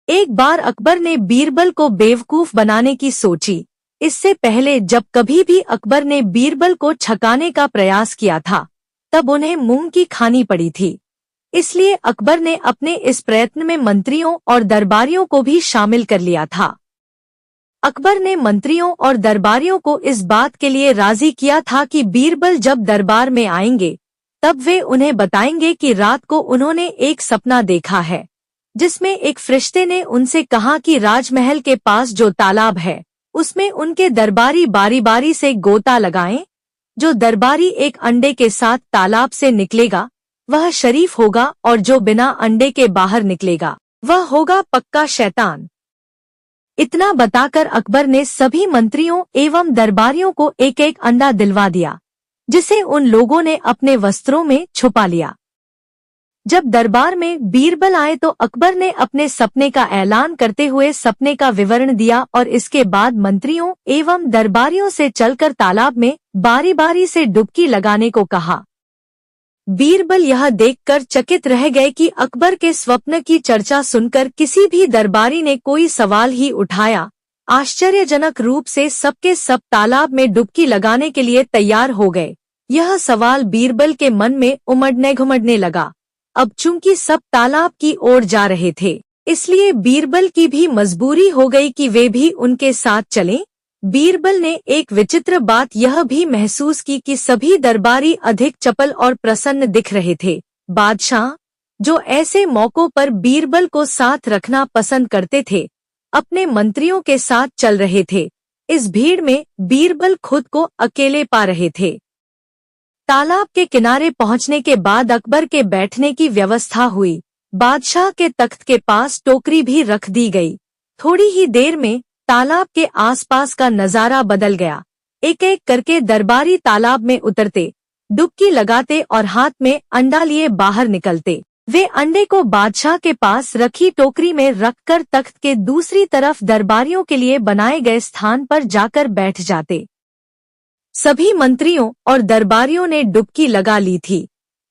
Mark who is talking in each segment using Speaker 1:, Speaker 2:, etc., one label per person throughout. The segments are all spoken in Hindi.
Speaker 1: एक बार अकबर ने बीरबल को बेवकूफ बनाने की सोची। इससे पहले जब कभी भी अकबर ने बीरबल को छकाने का प्रयास किया था, तब उन्हें मूंग की खानी पड़ी थी। इसलिए अकबर ने अपने इस प्रयत्न में मंत्रियों और दरबारियों को भी शामिल कर लिया था। अकबर ने मंत्रियों और दरबारियों को इस बात के लिए राजी किया था कि बीरबल जब दरबार में आएंगे, तब वे उन्हें बताएंगे कि रात को उन्होंने एक सपना देखा है, जिसमें एक फरिश्ते ने उनसे कहा कि राजमहल के पास जो तालाब है, उसमें उनके दरबारी बारी बारी से गोता लगाएं। जो दरबारी एक अंडे के साथ तालाब से निकलेगा, वह शरीफ होगा, और जो बिना अंडे के बाहर निकलेगा, वह होगा पक्का शैतान। इतना बताकर अकबर ने सभी मंत्रियों एवं दरबारियों को एक एक अंडा दिलवा दिया, जिसे उन लोगों ने अपने वस्त्रों में छुपा लिया। जब दरबार में बीरबल आए तो अकबर ने अपने सपने का ऐलान करते हुए सपने का विवरण दिया और इसके बाद मंत्रियों एवं दरबारियों से चलकर तालाब में बारी बारी से डुबकी लगाने को कहा। बीरबल यह देखकर चकित रह गए कि अकबर के स्वप्न की चर्चा सुनकर किसी भी दरबारी ने कोई सवाल ही उठाया। आश्चर्यजनक रूप से सबके सब तालाब में डुबकी लगाने के लिए तैयार हो गए। यह सवाल बीरबल के मन में उमड़ने घुमड़ने लगा। अब चूंकि सब तालाब की ओर जा रहे थे, इसलिए बीरबल की भी मजबूरी हो गई कि वे भी उनके साथ चलें। बीरबल ने एक विचित्र बात यह भी महसूस की कि सभी दरबारी अधिक चपल और प्रसन्न दिख रहे थे। बादशाह, जो ऐसे मौकों पर बीरबल को साथ रखना पसंद करते थे, अपने मंत्रियों के साथ चल रहे थे। इस भीड़ में बीरबल खुद को अकेले पा रहे थे। तालाब के किनारे पहुंचने के बाद अकबर के बैठने की व्यवस्था हुई। बादशाह के तख्त के पास टोकरी भी रख दी गई। थोड़ी ही देर में तालाब के आसपास का नजारा बदल गया। एक एक करके दरबारी तालाब में उतरते, डुबकी लगाते और हाथ में अंडा लिए बाहर निकलते। वे अंडे को बादशाह के पास रखी टोकरी में रखकर तख्त के दूसरी तरफ दरबारियों के लिए बनाए गए स्थान पर जाकर बैठ जाते। सभी मंत्रियों और दरबारियों ने डुबकी लगा ली थी।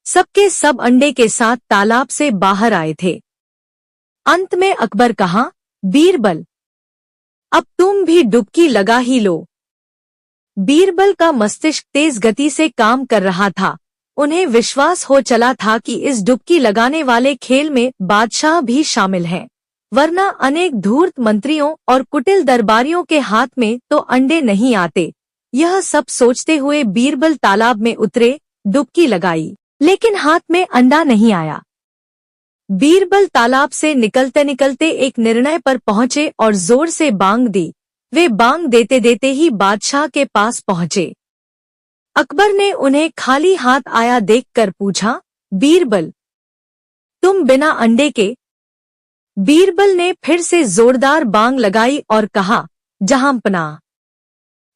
Speaker 1: सबके सब अंडे के साथ तालाब से बाहर आए थे। अंत में अकबर कहा, बीरबल, अब तुम भी डुबकी लगा ही लो। बीरबल का मस्तिष्क तेज गति से काम कर रहा था। उन्हें विश्वास हो चला था कि इस डुबकी लगाने वाले खेल में बादशाह भी शामिल है, वरना अनेक धूर्त मंत्रियों और कुटिल दरबारियों के हाथ में तो अंडे नहीं आते। यह सब सोचते हुए बीरबल तालाब में उतरे, डुबकी लगाई, लेकिन हाथ में अंडा नहीं आया। बीरबल तालाब से निकलते निकलते एक निर्णय पर पहुंचे और जोर से बांग दी। वे बांग देते देते ही बादशाह के पास पहुंचे। अकबर ने उन्हें खाली हाथ आया देखकर पूछा, बीरबल, तुम बिना अंडे के? बीरबल ने फिर से जोरदार बांग लगाई और कहा, जहांपनाह,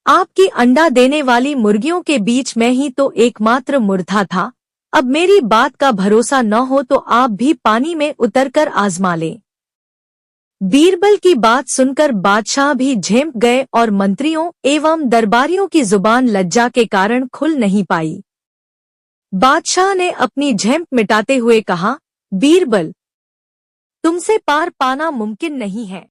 Speaker 1: आपकी अंडा देने वाली मुर्गियों के बीच में ही तो एकमात्र मुर्दा था। अब मेरी बात का भरोसा न हो तो आप भी पानी में उतरकर आजमा लें। बीरबल की बात सुनकर बादशाह भी झेंप गए और मंत्रियों एवं दरबारियों की जुबान लज्जा के कारण खुल नहीं पाई। बादशाह ने अपनी झेंप मिटाते हुए कहा, बीरबल, तुमसे पार पाना मुमकिन नहीं है।